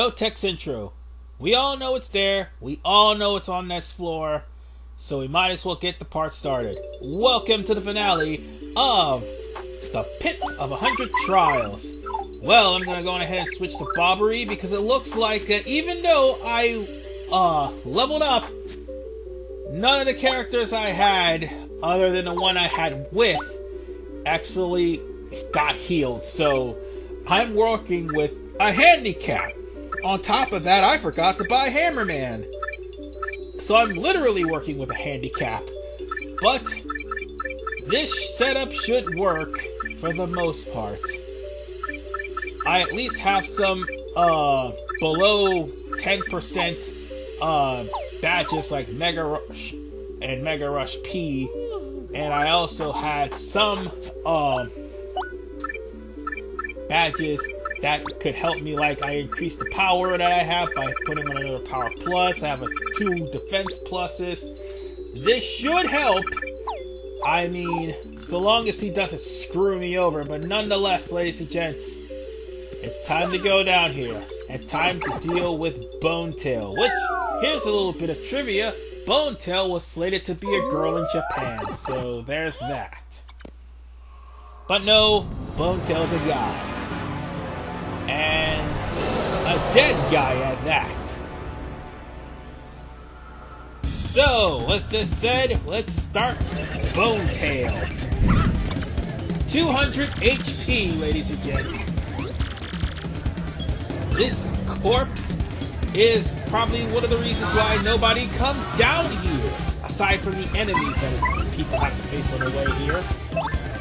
No text intro. We all know it's there. We all know it's on this floor. So we might as well get the part started. Welcome to the finale of the Pit of 100 Trials. Well, I'm going to go on ahead and switch to Bobbery because it looks like even though I leveled up, none of the characters I had, other than the one I had with, actually got healed. So I'm working with a handicap. On top of that, I forgot to buy Hammerman. So I'm literally working with a handicap. But this setup should work for the most part. I at least have some below 10% badges like Mega Rush and Mega Rush P. And I also had some badges that could help me, like I increased the power that I have by putting on another power plus. I have 2 defense pluses. This should help. I mean, so long as he doesn't screw me over. But nonetheless, ladies and gents, it's time to go down here. And time to deal with Bonetail. Which, here's a little bit of trivia. Bonetail was slated to be a girl in Japan. So there's that. But no, Bonetail's a guy. And a dead guy at that. So, with this said, let's start Bonetail. 200 HP, ladies and gents. This corpse is probably one of the reasons why nobody comes down here, aside from the enemies that people have to face on their way here.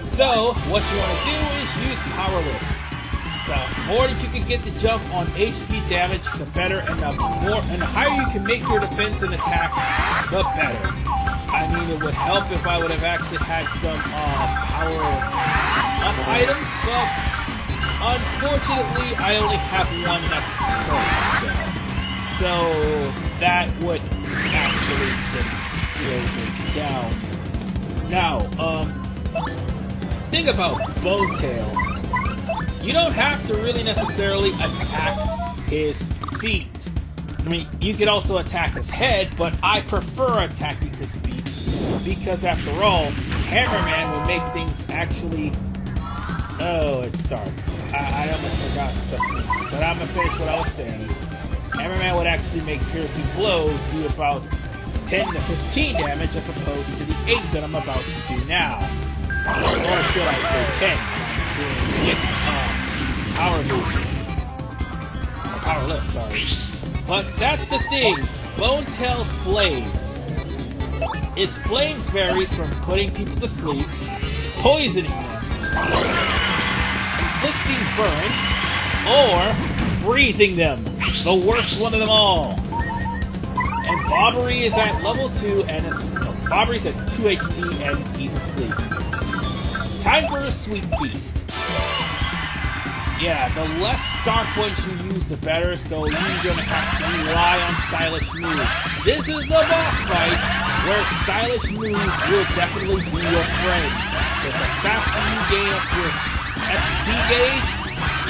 So, what you want to do is use Power Lift. The more that you can get the jump on HP damage, the better, and the higher you can make your defense and attack, the better. I mean, it would help if I would have actually had some power up items, but unfortunately, I only have one that's close. So that would actually just slow things down. Now, thing about Bonetail. You don't have to really necessarily attack his feet. I mean, you could also attack his head, but I prefer attacking his feet because, after all, Hammerman will make things actually... Oh, it starts. I almost forgot something, but I'm going to finish what I was saying. Hammerman would actually make Piercing Blow do about 10 to 15 damage as opposed to the 8 that I'm about to do now. Or should I say 10? Doing power boost. Or power lift, sorry. But that's the thing. Bonetail's flames. Its flames varies from putting people to sleep, poisoning them, inflicting burns, or freezing them. The worst one of them all. And Bobbery is at level 2 and Bobbery's at 2 HP and he's asleep. Time for a Sweet Beast. Yeah, the less star points you use, the better, so you're going to have to rely on stylish moves. This is the boss fight, where stylish moves will definitely be your friend. Because the faster you gain up your SP gauge,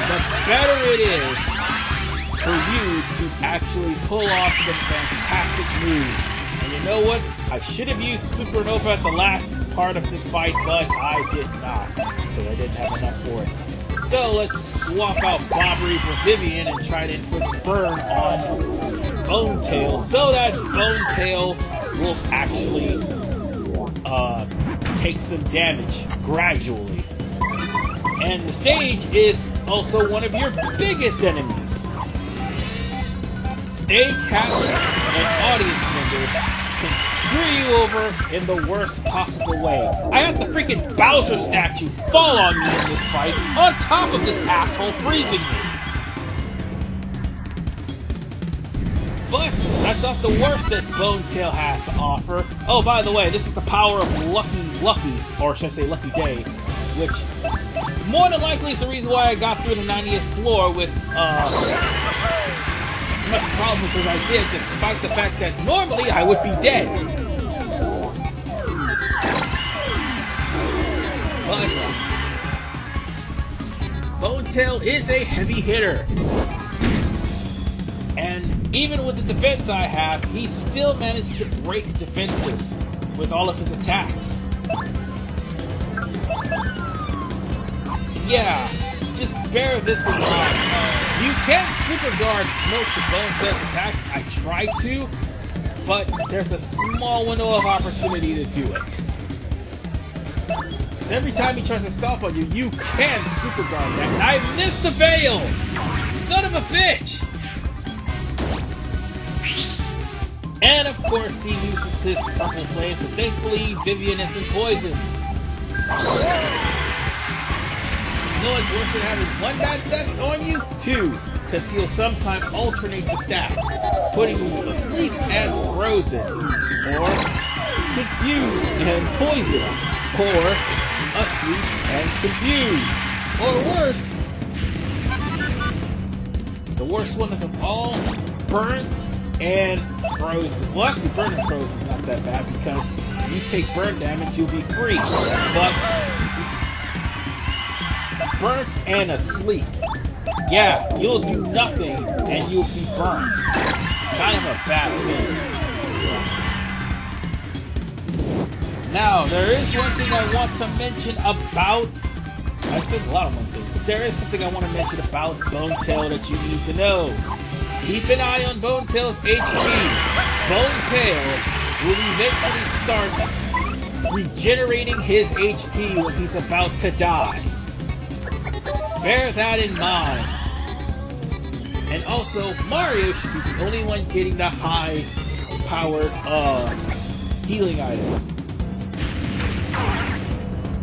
the better it is for you to actually pull off some fantastic moves. And you know what? I should have used Supernova at the last part of this fight, but I did not, because I didn't have enough for it. So let's swap out Bobbery for Vivian and try to inflict burn on Bonetail so that Bonetail will actually take some damage gradually. And the stage is also one of your biggest enemies. Stage hazards and audience members can screw you over in the worst possible way. I had the freaking Bowser statue fall on me in this fight, on top of this asshole freezing me. But that's not the worst that Bonetail has to offer. Oh, by the way, this is the power of Lucky, or should I say Lucky Day, which more than likely is the reason why I got through the 90th floor with as much problems as I did, despite the fact that normally I would be dead. But Bonetail is a heavy hitter. And even with the defense I have, he still managed to break defenses with all of his attacks. Yeah, just bear this in mind. You can super guard most of Bonetail's attacks. I try to, but there's a small window of opportunity to do it. So every time he tries to stomp on you, you can super guard that. And I missed the veil! Son of a bitch! And of course he uses his purple flame, but thankfully Vivian isn't poisoned. You know what's worse than having one bad stat on you? Two, because he'll sometimes alternate the stats, putting you asleep and frozen, or confused and poisoned, or asleep and confused, or worse, the worst one of them all, burnt and frozen. Well, actually, burnt and frozen is not that bad because if you take burn damage, you'll be free. But burnt and asleep, yeah, you'll do nothing and you'll be burnt. Kind of a bad thing. Now, there is one thing I want to mention about. I said a lot of one things, but there is something I want to mention about Bonetail that you need to know. Keep an eye on Bonetail's HP. Bonetail will eventually start regenerating his HP when he's about to die. Bear that in mind. And also, Mario should be the only one getting the high-powered healing items.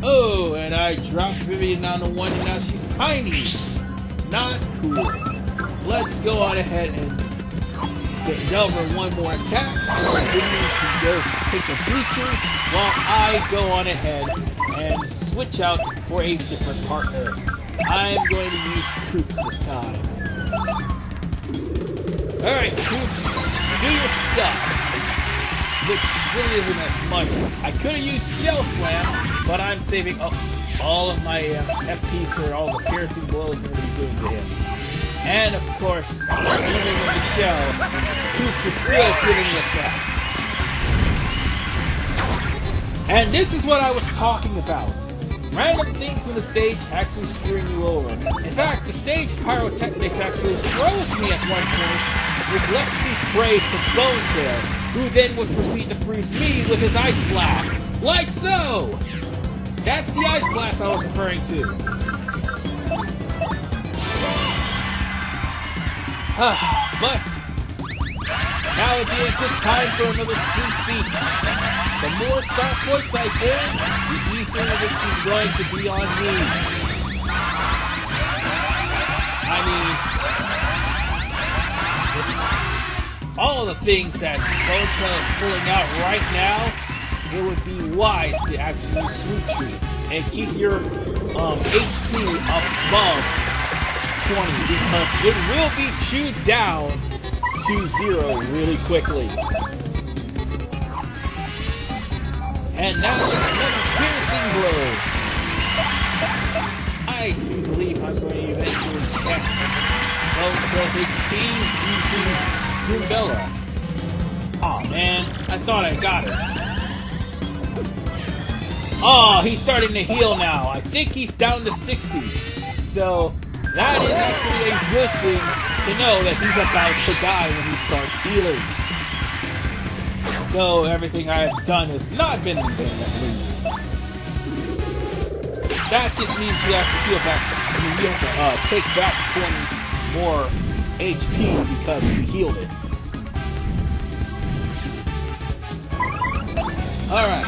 Oh, and I dropped Vivian down to 1 and now she's tiny. Not cool. Let's go on ahead and deliver one more attack. Vivian can go take the bleachers while I go on ahead and switch out for a different partner. I'm going to use Koops this time. Alright, Koops, do your stuff. Which really isn't as much. I could have used Shell Slam, but I'm saving up all of my FP for all the piercing blows I'm going to be doing to him. And of course, even with the shell, Koops is still feeling the effect. And this is what I was talking about. Random things on the stage actually screwing you over. In fact, the stage pyrotechnics actually froze me at one point, which left me prey to Bonetail, who then would proceed to freeze me with his Ice Blast. Like so! That's the Ice Blast I was referring to. But now would be a good time for another sweet feast. The more star points I gain, the easier this is going to be on me. I mean, with all the things that Bonetail is pulling out right now, it would be wise to actually use Sweet Treat and keep your HP above 20 because it will be chewed down to 0 really quickly. And now another piercing blow. I do believe I'm going to eventually check Bonetail's HP using Doombella. Aw, man, I thought I got it. Oh, he's starting to heal now. I think he's down to 60. So that is actually a good thing to know that he's about to die when he starts healing. So everything I have done has not been in vain, at least. That just means you have to heal back. I mean, you have to take back 20 more HP because he healed it. Alright.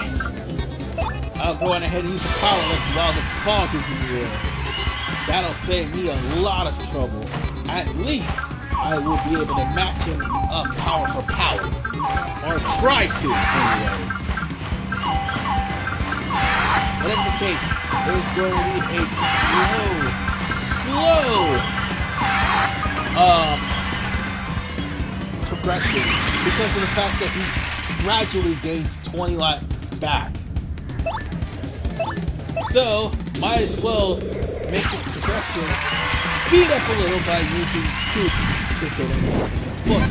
I'll go on ahead and use a power lift while the fog is in the air. That'll save me a lot of trouble. At least I will be able to match him up power for power. Or try to, anyway. Whatever the case, there's going to be a slow progression because of the fact that he gradually gains 20 life back. So, might as well make this progression speed up a little by using Koops to hit him. book.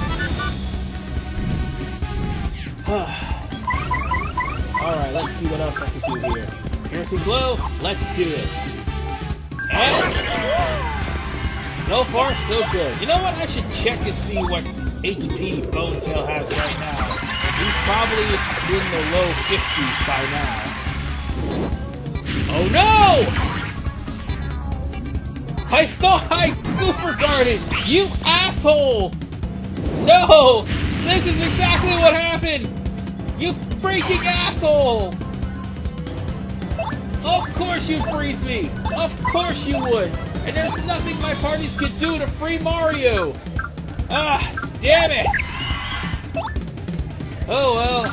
Alright, let's see what else I can do here. Piercing blow, let's do it. And so far, so good. You know what? I should check and see what HP Bonetail has right now. He probably is in the low 50s by now. Oh no! I thought I super guarded! You asshole! No! This is exactly what happened! You freaking asshole! Of course you'd freeze me! Of course you would! And there's nothing my parties could do to free Mario! Ah, damn it! Oh well,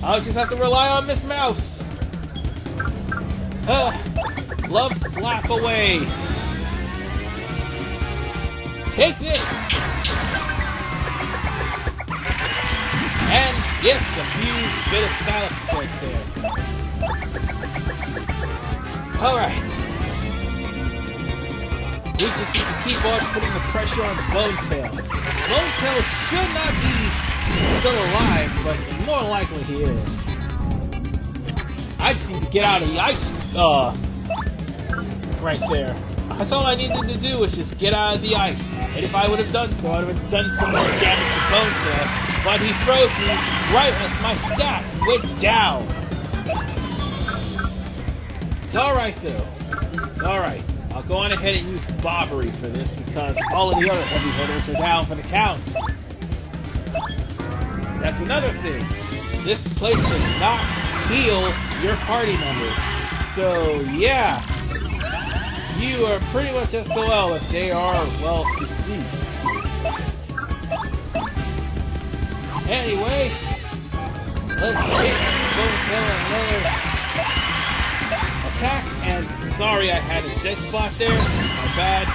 I'll just have to rely on Miss Mouse. Love slap away. Take this! And yes, a bit of stylish points there. Alright. We just need to keep on putting the pressure on Bonetail. Bonetail should not be still alive, but more likely he is. I just need to get out of the ice. Right there. That's all I needed to do was just get out of the ice. And if I would have done so, I would have done some more damage to Bonetail. But he froze me right as my stat went down. It's alright though. It's alright. I'll go on ahead and use Bobbery for this because all of the other heavy hitters are down for the count. That's another thing. This place does not heal your party members. So yeah, you are pretty much SOL if they are, well, deceased. Anyway, let's hit Bonetail another attack, and sorry I had a dead spot there, my bad.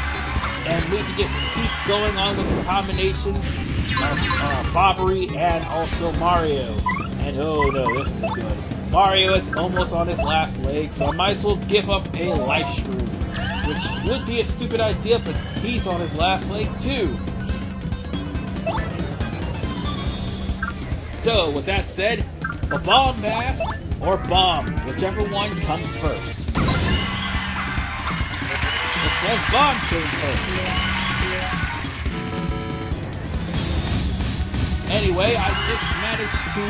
And we can just keep going on with the combinations of Bobbery and also Mario. And oh no, this isn't good. Mario is almost on his last leg, so I might as well give up a life shroom, which would be a stupid idea, but he's on his last leg too. So, with that said, a Bombast or Bomb, whichever one comes first. It says Bomb came first. Anyway, I just managed to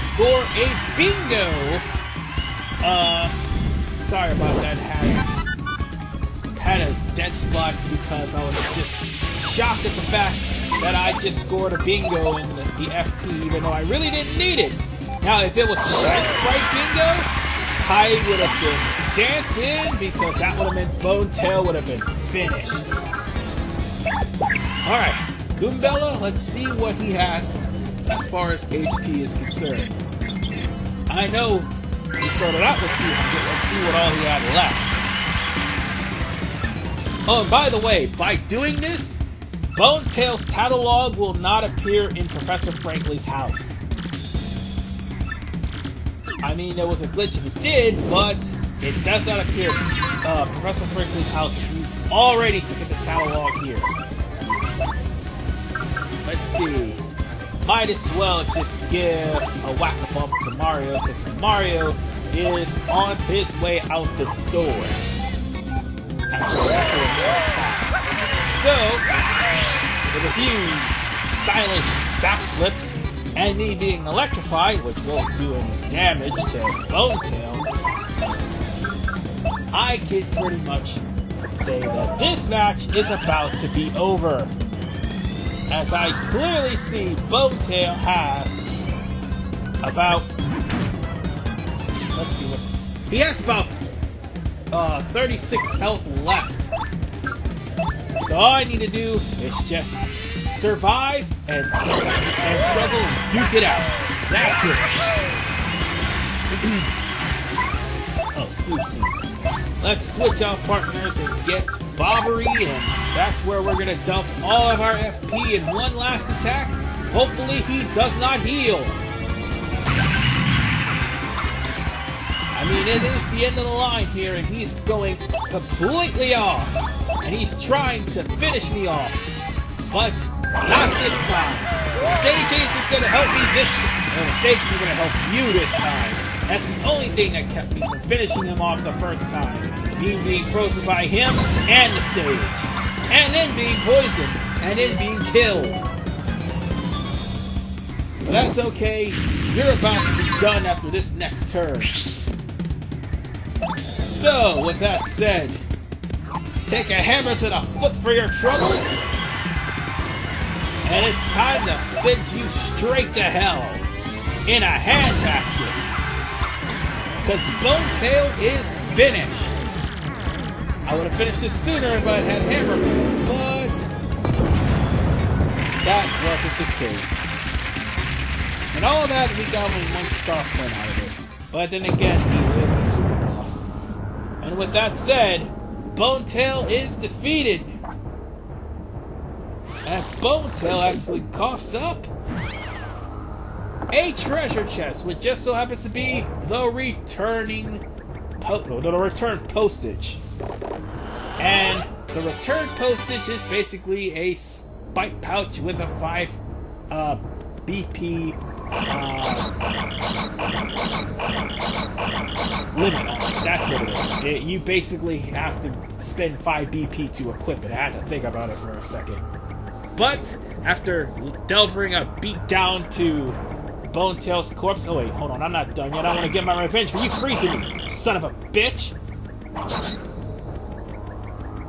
score a bingo! Sorry about that, had a dead spot because I was just shocked at the fact that I just scored a bingo in the FP, even though I really didn't need it. Now, if it was Shine Sprite bingo, I would have been dancing because that would have meant Bonetail would have been finished. Alright, Goombella, let's see what he has as far as HP is concerned. I know he started out with 200, let's see what all he had left. Oh, and by the way, by doing this, Bonetail's catalog will not appear in Professor Frankly's house. I mean, there was a glitch if it did, but it does not appear in Professor Frankly's house if you already took the catalog here. Let's see. Might as well just give a whack-a-bump to Mario, because Mario is on his way out the door. After more attacks. So, with a few stylish backflips and me being electrified, which won't do any damage to Bonetail, I can pretty much say that this match is about to be over. As I clearly see, Bonetail has about, let's see what, he has about 36 health left. So all I need to do is just survive and struggle and duke it out. That's it. Oh, excuse me. Let's switch out partners and get Bobbery, and that's where we're going to dump all of our FP in one last attack. Hopefully he does not heal. I mean, it is the end of the line here, and he's going completely off. And he's trying to finish me off. But not this time. The stage ace is gonna help me this time. Well, the stage is gonna help you this time. That's the only thing that kept me from finishing him off the first time. Me being frozen by him and the stage. And then being poisoned. And then being killed. But that's okay. You're about to be done after this next turn. So, with that said, take a hammer to the foot for your troubles. And it's time to send you straight to hell. In a handbasket. Because Bonetail is finished. I would have finished this sooner if I had hammer, but that wasn't the case. And all that, we got only 1 star point out of this. But then again, he is a super boss. And with that said, Bonetail is defeated. And Bonetail actually coughs up a treasure chest, which just so happens to be the return postage. And the return postage is basically a spike pouch with a 5 BP limit on it. That's what it is. You basically have to spend 5 BP to equip it. I had to think about it for a second. But after delivering a beat down to Bonetail's corpse. Oh wait, hold on, I'm not done yet. I want to get my revenge for you freezing me, son of a bitch.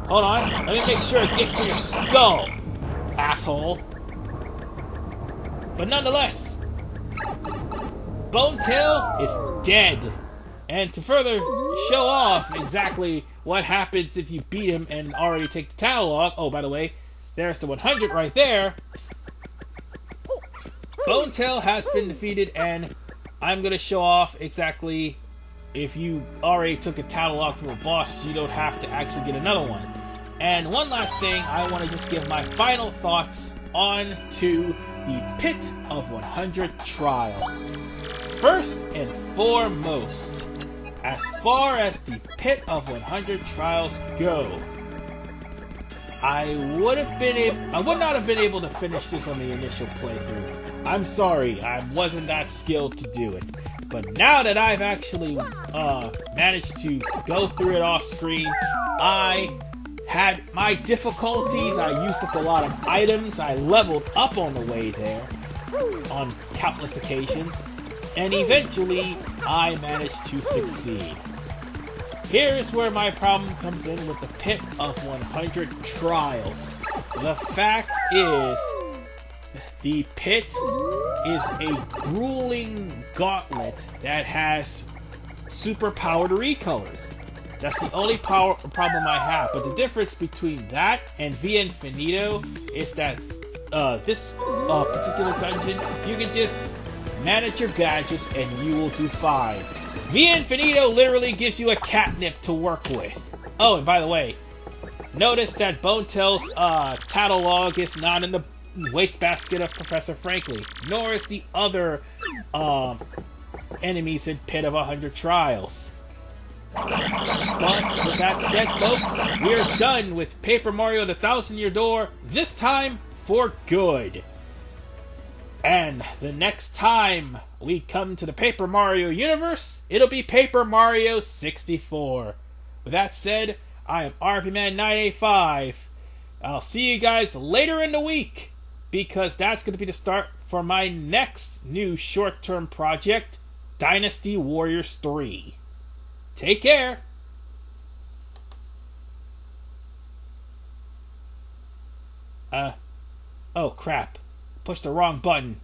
Hold on, let me make sure it gets to your skull, asshole. But nonetheless, Bonetail is dead. And to further show off exactly what happens if you beat him and already take the catalog, oh, by the way, there's the 100 right there. Bonetail has been defeated, and I'm going to show off exactly if you already took a catalog from a boss, you don't have to actually get another one. And one last thing, I want to just give my final thoughts on to the Pit of 100 Trials. First and foremost, as far as the Pit of 100 Trials go, I would not have been able to finish this on the initial playthrough. I'm sorry, I wasn't that skilled to do it. But now that I've actually managed to go through it off screen, I had my difficulties, I used up a lot of items, I leveled up on the way there on countless occasions, and eventually I managed to succeed. Here's where my problem comes in with the Pit of 100 Trials. The fact is, the pit is a grueling gauntlet that has super-powered recolors. That's the only problem I have. But the difference between that and Via Infinito is that this particular dungeon, you can just manage your gadgets and you will do fine. Via Infinito literally gives you a catnip to work with. Oh, and by the way, notice that Bonetail's catalog is not in the wastebasket of Professor Frankly, nor is the other enemies in Pit of 100 Trials. But with that said, folks, we're done with Paper Mario: The Thousand Year Door, this time for good. And the next time we come to the Paper Mario universe, it'll be Paper Mario 64. With that said, I am RPMan985. I'll see you guys later in the week, because that's going to be the start for my next new short-term project, Dynasty Warriors 3. Take care! Oh crap. Pushed the wrong button.